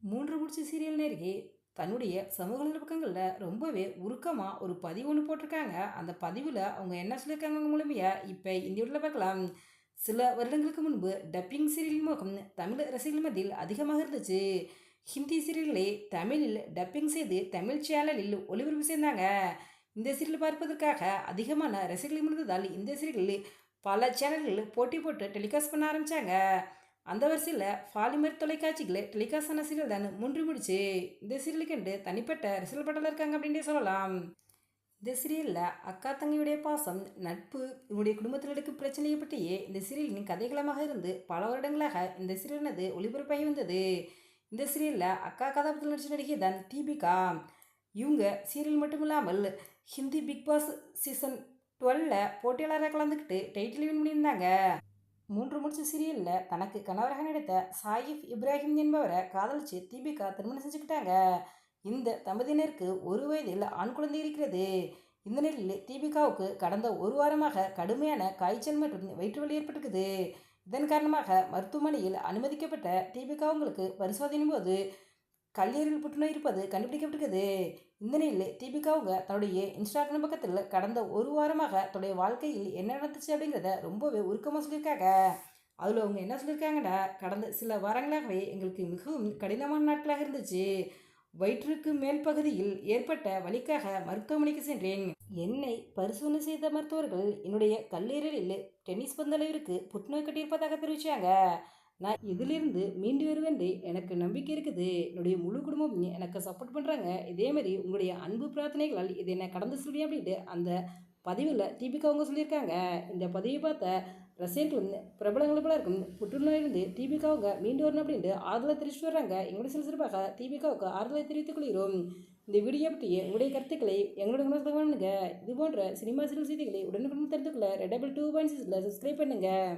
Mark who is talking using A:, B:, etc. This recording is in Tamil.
A: மூன்று முடிச்சு சீரியல் நேருக்கு தன்னுடைய சமூக நல பக்கங்களில் ரொம்பவே உருக்கமாக ஒரு பதிவு ஒன்று போட்டிருக்காங்க. அந்த பதிவில் அவங்க என்ன சொல்லியிருக்காங்க மூலமையாக இப்போ இந்த வீட்டில் பார்க்கலாம். சில வருடங்களுக்கு முன்பு டப்பிங் சீரியல் மோகம் தமிழ் ரசிகர்கள் மத்தியில் அதிகமாக இருந்துச்சு. ஹிந்தி சீரியல்களை தமிழில் டப்பிங் செய்து தமிழ் சேனலில் ஒளிபரப்பு செய்தாங்க. இந்த சீரியல் பார்ப்பதற்காக அதிகமான ரசிகர்கள் இருந்ததால் இந்த சீரியலில் பல சேனல்கள் போட்டி போட்டு டெலிகாஸ்ட் பண்ண ஆரம்பித்தாங்க. அந்த வரிசையில் பாலிமர் தொலைக்காட்சிகளை டெலிகாஸ்டான சீரியல் தான் மூன்று முடிச்சு. இந்த சீரியலுக்கு தனிப்பட்ட ரசிகர்கள் பட்டல இருக்காங்க அப்படின்ட்டு சொல்லலாம். இந்த சீரியலில் அக்கா தங்கையுடைய பாசம், நட்பு, இவங்களுடைய குடும்பத்தில் நடக்கும் பிரச்சனையை பற்றியே இந்த சீரியலின் கதைகளமாக இருந்து பல வருடங்களாக இந்த சீரியலானது ஒளிபரப்பாகி வந்தது. இந்த சீரியலில் அக்கா கதாபாத்திரத்தில் நடிச்ச நடிகை தான் தீபிகா. இவங்க சீரியல் மட்டும் இல்லாமல் ஹிந்தி பிக் பாஸ் சீசன் 12 போட்டியாளராக கலந்துக்கிட்டு டைட்டில் வின் பண்ணியிருந்தாங்க. மூன்று முடிச்சு சீரியலில் தனக்கு கணவராக நடித்த சாயிஃப் இப்ராஹிம் என்பவரை காதலிச்சு தீபிகா திருமணம் செஞ்சுக்கிட்டாங்க. இந்த தம்பதியினருக்கு ஒரு வயதில் ஆண் குழந்தை இருக்கிறது. இந்த நிலையில் தீபிகாவுக்கு கடந்த ஒரு வாரமாக கடுமையான காய்ச்சல் மற்றும் வயிற்று வலி ஏற்பட்டிருக்குது. இதன் காரணமாக மருத்துவமனையில் அனுமதிக்கப்பட்ட தீபிகா அவங்களுக்கு பரிசோதனையின் போது கல்லீரல் புற்றுநோய் இருப்பது கண்டுபிடிக்கப்பட்டிருக்குது. இந்த நிலையில் தீபிகா அவங்க தன்னுடைய இன்ஸ்டாகிராம் பக்கத்தில் கடந்த ஒரு வாரமாக தன்னுடைய வாழ்க்கையில் என்ன நடந்துச்சு அப்படிங்கிறத ரொம்பவே உருக்கமாக சொல்லியிருக்காங்க. அதில் அவங்க என்ன சொல்லியிருக்காங்கன்னா, கடந்த சில வாரங்களாகவே எங்களுக்கு மிகவும் கடினமான நாட்களாக இருந்துச்சு. வயிற்றுக்கு மேல் பகுதியில் ஏற்பட்ட வலிக்காக மருத்துவமனைக்கு சென்றேன். என்னை பரிசோதனை செய்த மருத்துவர்கள் என்னுடைய கல்லீரலில் டென்னிஸ் பந்தளவிற்கு புற்றுநோய் கட்டியிருப்பதாக தெரிவித்தாங்க. நான் இதிலிருந்து மீண்டு வருவேன் எனக்கு நம்பிக்கை இருக்குது. என்னுடைய முழு குடும்பம் எனக்கு சப்போர்ட் பண்ணுறாங்க. இதேமாரி உங்களுடைய அன்பு பிரார்த்தனைகளால் இதை என்ன கடந்து சொல்வேன் அப்படின்ட்டு அந்த பதிவில் தீபிகா அவங்க சொல்லியிருக்காங்க. இந்த பதிவை பார்த்த ரசிகர்கள் பிரபலங்கள் போல இருக்கும் புற்றுநோயிலிருந்து தீபிகாவுங்க மீண்டு வரணும் அப்படின்ட்டு ஆறுதலை தெரிவிச்சுட்டு வர்றாங்க. எங்களுடைய சிறப்பாக தீபிகாவுக்கு ஆறுதலை தெரிவித்துக் கொள்கிறோம். இந்த வீடியோ பற்றிய உங்களுடைய கருத்துக்களை எங்களுடைய கமெண்ட்ஸ் இது போன்ற சினிமா சீரியல் செய்திகளை உடனுக்குடன் தெரிந்து கொள்ள ரெட் டபுள் 2.6 சப்ஸ்கிரைப் பண்ணுங்கள்.